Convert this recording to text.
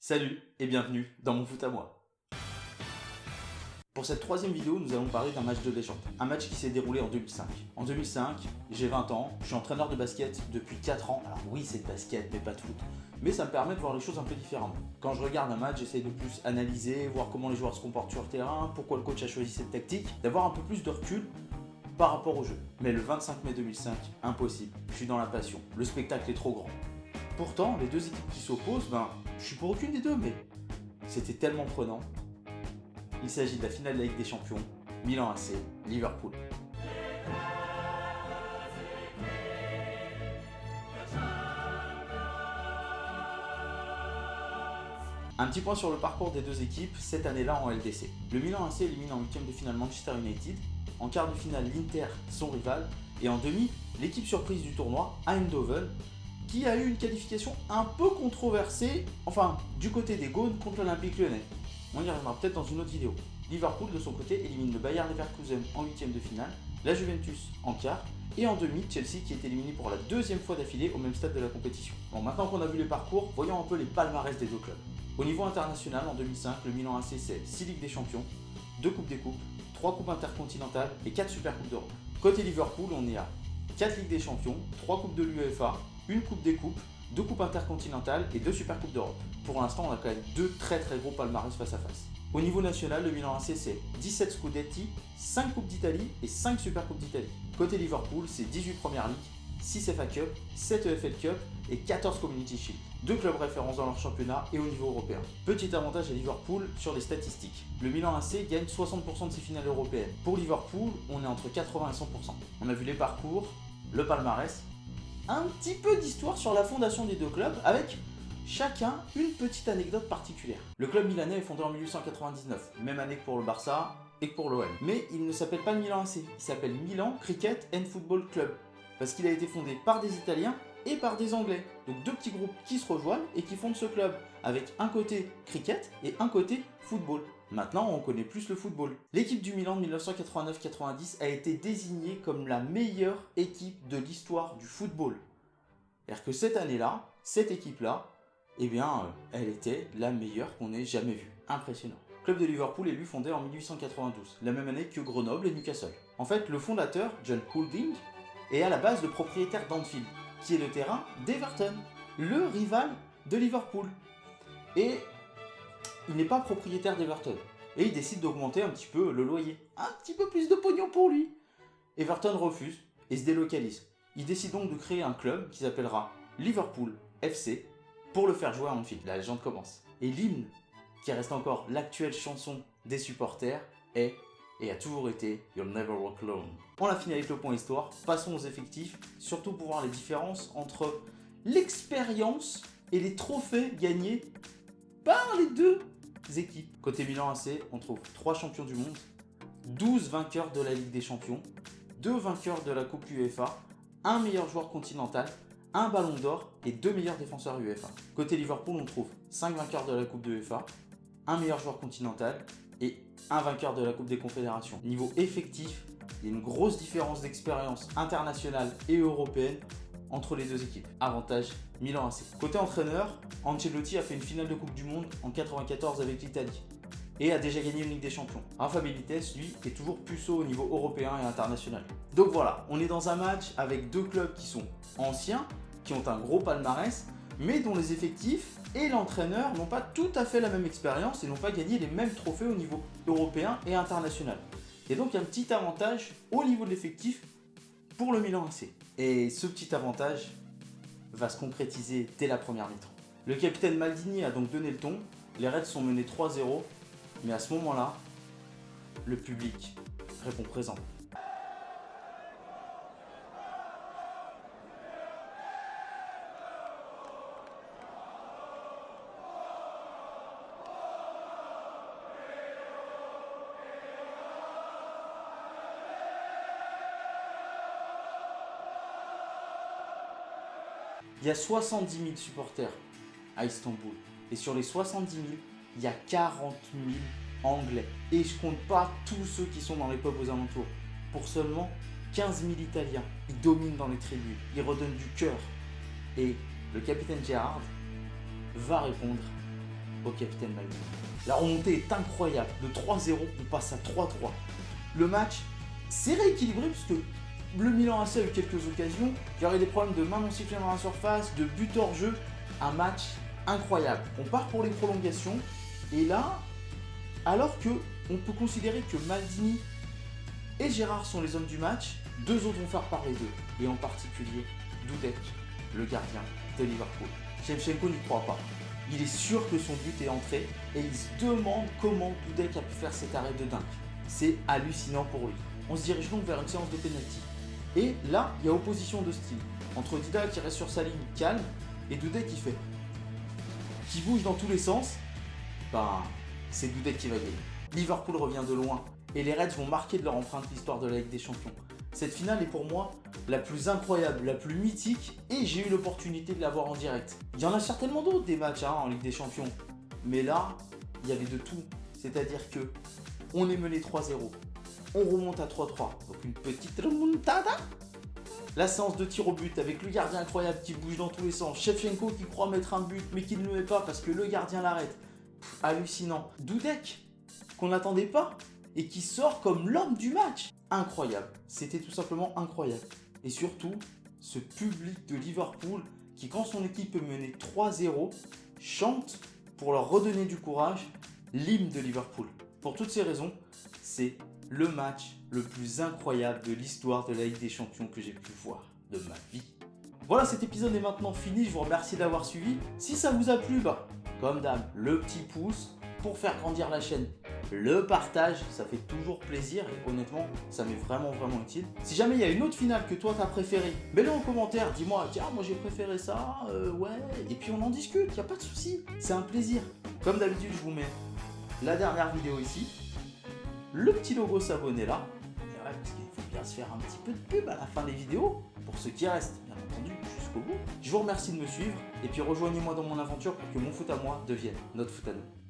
Salut et bienvenue dans mon foot à moi. Pour cette troisième vidéo, nous allons parler d'un match de légende. Un match qui s'est déroulé en 2005. En 2005, j'ai 20 ans, je suis entraîneur de basket depuis 4 ans. Alors oui, c'est de basket, mais pas de foot. Mais ça me permet de voir les choses un peu différemment. Quand je regarde un match, j'essaie de plus analyser, voir comment les joueurs se comportent sur le terrain, pourquoi le coach a choisi cette tactique, d'avoir un peu plus de recul par rapport au jeu. Mais le 25 mai 2005, impossible. Je suis dans la passion. Le spectacle est trop grand. Pourtant, les deux équipes qui s'opposent, je suis pour aucune des deux, mais c'était tellement prenant. Il s'agit de la finale de la Ligue des Champions, Milan AC, Liverpool. Un petit point sur le parcours des deux équipes cette année-là en LDC. Le Milan AC élimine en huitième de finale Manchester United, en quart de finale l'Inter, son rival, et en demi, l'équipe surprise du tournoi, Eindhoven, qui a eu une qualification un peu controversée, enfin du côté des Gaunes contre l'Olympique Lyonnais. On y reviendra peut-être dans une autre vidéo. Liverpool de son côté élimine le Bayer Leverkusen en huitième de finale, la Juventus en quart, et en demi, Chelsea qui est éliminé pour la deuxième fois d'affilée au même stade de la compétition. Bon, maintenant qu'on a vu les parcours, voyons un peu les palmarès des deux clubs. Au niveau international, en 2005, le Milan AC c'est 6 Ligues des Champions, 2 Coupes des Coupes, 3 Coupes intercontinentales et 4 Super Coupes d'Europe. Côté Liverpool, on est à 4 Ligues des Champions, 3 Coupes de l'UEFA, une Coupe des Coupes, 2 Coupes intercontinentales et 2 Super Coupes d'Europe. Pour l'instant, on a quand même deux très gros palmarès face à face. Au niveau national, le Milan AC c'est 17 Scudetti, 5 Coupes d'Italie et 5 Super Coupes d'Italie. Côté Liverpool, c'est 18 Premier League, 6 FA Cup, 7 EFL Cup et 14 Community Shield. Deux clubs références dans leur championnat et au niveau européen. Petit avantage à Liverpool sur les statistiques. Le Milan AC gagne 60% de ses finales européennes. Pour Liverpool, on est entre 80 et 100%. On a vu les parcours, le palmarès, un petit peu d'histoire sur la fondation des deux clubs avec chacun une petite anecdote particulière. Le club milanais est fondé en 1899, même année que pour le Barça et que pour l'OM. Mais il ne s'appelle pas le Milan AC, il s'appelle Milan Cricket and Football Club, parce qu'il a été fondé par des Italiens et par des Anglais. Donc deux petits groupes qui se rejoignent et qui fondent ce club, avec un côté cricket et un côté football. Maintenant, on connaît plus le football. L'équipe du Milan de 1989-90 a été désignée comme la meilleure équipe de l'histoire du football. C'est-à-dire que cette année-là, cette équipe-là, elle était la meilleure qu'on ait jamais vue. Impressionnant. Le club de Liverpool est lui fondé en 1892, la même année que Grenoble et Newcastle. En fait, le fondateur, John Goulding, est à la base le propriétaire d'Anfield, qui est le terrain d'Everton, le rival de Liverpool. Et il n'est pas propriétaire d'Everton. Et il décide d'augmenter un petit peu le loyer. Un petit peu plus de pognon pour lui. Everton refuse et se délocalise. Il décide donc de créer un club qui s'appellera Liverpool FC pour le faire jouer à Anfield. La légende commence. Et l'hymne, qui reste encore l'actuelle chanson des supporters, est et a toujours été You'll Never Walk Alone. On a fini avec le point histoire, passons aux effectifs, surtout pour voir les différences entre l'expérience et les trophées gagnés par les deux équipes. Côté Milan AC, on trouve 3 champions du monde, 12 vainqueurs de la Ligue des Champions, 2 vainqueurs de la Coupe UEFA, un meilleur joueur continental, un ballon d'or et 2 meilleurs défenseurs UEFA. Côté Liverpool, on trouve 5 vainqueurs de la Coupe de UEFA, un meilleur joueur continental et un vainqueur de la Coupe des Confédérations. Niveau effectif, il y a une grosse différence d'expérience internationale et européenne entre les deux équipes. Avantage Milan AC. Côté entraîneur, Ancelotti a fait une finale de Coupe du Monde en 1994 avec l'Italie et a déjà gagné une Ligue des Champions. Rafa Benitez, lui, est toujours puceau au niveau européen et international. Donc voilà, on est dans un match avec deux clubs qui sont anciens, qui ont un gros palmarès, mais dont les effectifs et l'entraîneur n'ont pas tout à fait la même expérience et n'ont pas gagné les mêmes trophées au niveau européen et international. Et donc il y a un petit avantage au niveau de l'effectif pour le Milan AC. Et ce petit avantage va se concrétiser dès la première mi-temps. Le capitaine Maldini a donc donné le ton, les Reds sont menés 3-0, mais à ce moment-là, le public répond présent. Il y a 70 000 supporters à Istanbul. Et sur les 70 000, il y a 40 000 Anglais. Et je compte pas tous ceux qui sont dans les pubs aux alentours. Pour seulement 15 000 Italiens. Ils dominent dans les tribunes. Ils redonnent du cœur. Et le capitaine Gerrard va répondre au capitaine Maldini. La remontée est incroyable. De 3-0, on passe à 3-3. Le match s'est rééquilibré puisque le Milan AC a eu quelques occasions. Il y aurait des problèmes de main non sifflées dans la surface, de but hors jeu. Un match incroyable. On part pour les prolongations. Et là, alors que on peut considérer que Maldini et Gérard sont les hommes du match, deux autres vont faire parler d'eux. Et en particulier, Dudek, le gardien de Liverpool. Shevchenko n'y croit pas. Il est sûr que son but est entré et il se demande comment Dudek a pu faire cet arrêt de dingue. C'est hallucinant pour lui. On se dirige donc vers une séance de pénalty. Et là, il y a opposition de style. Entre Dida qui reste sur sa ligne calme et Dudek qui bouge dans tous les sens. C'est Dudek qui va gagner. Liverpool revient de loin et les Reds vont marquer de leur empreinte l'histoire de la Ligue des Champions. Cette finale est pour moi la plus incroyable, la plus mythique et j'ai eu l'opportunité de la voir en direct. Il y en a certainement d'autres des matchs en Ligue des Champions. Mais là, il y avait de tout. C'est-à-dire que on est mené 3-0. On remonte à 3-3. Donc une petite remontada. La séance de tir au but avec le gardien incroyable qui bouge dans tous les sens. Shevchenko qui croit mettre un but mais qui ne le met pas parce que le gardien l'arrête. Hallucinant. Dudek, qu'on n'attendait pas et qui sort comme l'homme du match. Incroyable. C'était tout simplement incroyable. Et surtout, ce public de Liverpool qui, quand son équipe est menée 3-0, chante pour leur redonner du courage l'hymne de Liverpool. Pour toutes ces raisons, c'est le match le plus incroyable de l'histoire de la Ligue des Champions que j'ai pu voir de ma vie. Voilà, cet épisode est maintenant fini. Je vous remercie d'avoir suivi. Si ça vous a plu, comme d'hab, le petit pouce pour faire grandir la chaîne. Le partage, ça fait toujours plaisir et honnêtement, ça m'est vraiment utile. Si jamais il y a une autre finale que toi t'as préférée, mets-le en commentaire, dis-moi, tiens, moi j'ai préféré ça, ouais, et puis on en discute, y a pas de souci, c'est un plaisir. Comme d'habitude, je vous mets la dernière vidéo ici, le petit logo s'abonner là, et ouais, parce qu'il faut bien se faire un petit peu de pub à la fin des vidéos, pour ceux qui restent, bien entendu, jusqu'au bout. Je vous remercie de me suivre, et puis rejoignez-moi dans mon aventure pour que mon foot à moi devienne notre foot à nous.